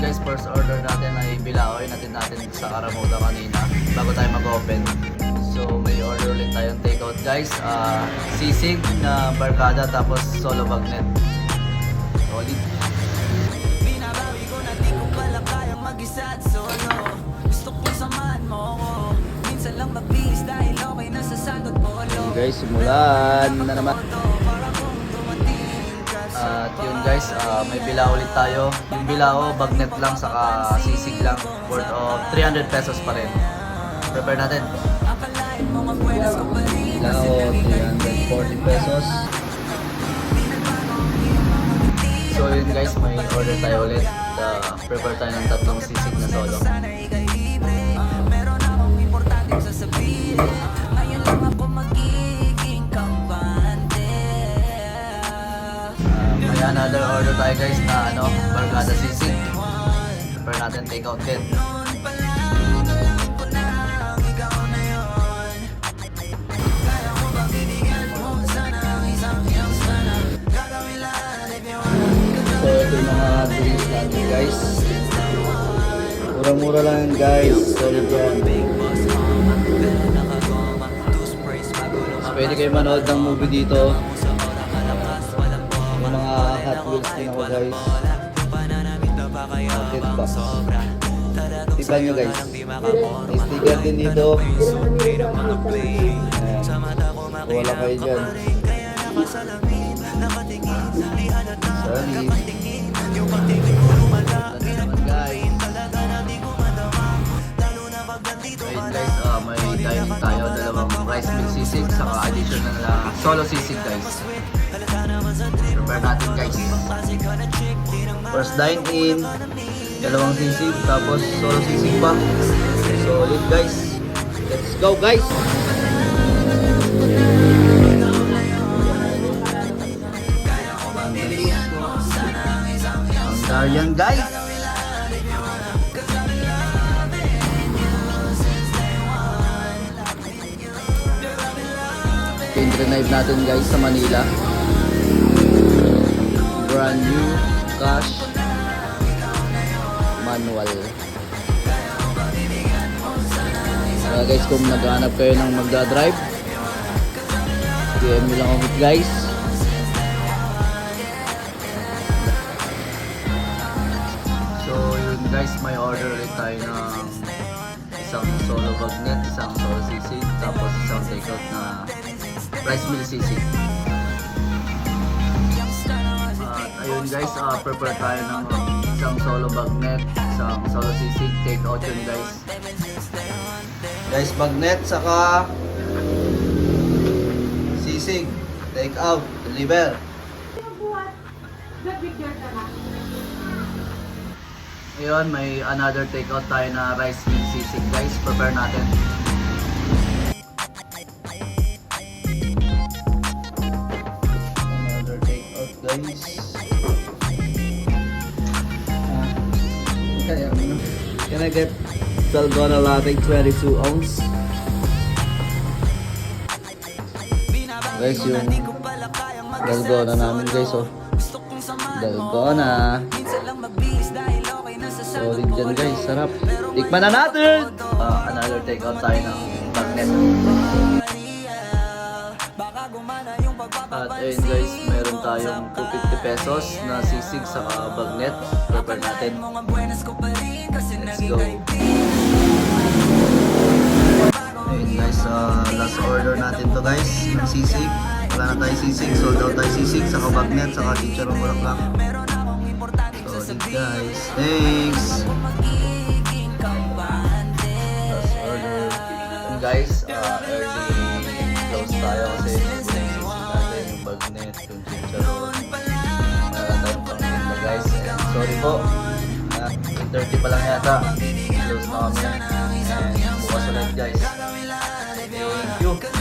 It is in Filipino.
guys, first order natin ay bilaoy natin sa Karamuda kanina bago tayo mag-open. So may order ulit tayong takeout guys. Sisig na barkada tapos solo bagnet. Solid. Binabawi ko na di ko pala kayang mag-isa at solo. Gusto ko samahan mo ko. Minsan lang mabilis dahil okay na sa sagot mo. Guys, simulan na naman. At yun guys, may bilao ulit tayo. Yung bilao, bagnet lang, saka sisig lang. Worth of 300 pesos pa rin. Prepare natin. Bilao, 340 pesos. So yun guys, may order tayo ulit. Prepare tayo ng tatlong sisig na solo. Meron akong importanteng sasabihin. Ngayon lang ako magiging kampante. May another order tayo guys na barkada sisig. Prepare natin takeout din. So ito yung mga drinks natin guys. Mura-mura lang yan guys. Solid yan. So pwede kayo manood ng movie dito. May mga Hot Wheels din ako guys. Market box. Tipan nyo guys. May sticker din dito. Ayan. Wala kayo dyan. Sorry. Ayun guys, may dining tayo, dalawang rice milk sisig, saka additional na solo sisig guys. Prepare natin guys. First dine in, dalawang sisig, tapos solo sisig pa. Solid guys. Let's go guys! Ang Darian guys! Pinrenive natin guys sa Manila. Brand new cash manual. Guys, kung naghahanap kayo ng magdadrive, PM nyo lang ako guys. So yun guys, may order ulit tayo ng isang solo bagnet, isang solo sisig, tapos isang takeout na rice meal sisig. At ayun guys, prepare tayo ng isang solo bagnet, isang solo sisig, takeout yun guys. Guys, bagnet saka sisig, takeout, deliver. Ayun, may another takeout tayo na rice meal sisig guys. Prepare natin. Another takeout guys. Can I get Dalgona latte 22 ounce? Guys, yung Dalgona namin guys, oh. Dalgona. Solid dyan guys, sarap. Tikman na natin! Another takeout tayo ng bagnet. At ayun guys, meron tayong 250 pesos na sisig sa bagnet. Prepare natin. Let's go! Ayun guys, last order natin to guys, ng sisig. Wala na tayo sisig, sold out tayo sisig, saka bagnet, saka chicharong bulaklak. Solid guys, thanks! Last order. And guys, early close tayo kasi yung sisig natin, yung bagnet, yung chicharon. Wala tayong pang-tinda guys. And sorry po, 8:30 pa lang yata. Close na kami. And bukas ulit guys. Thank you!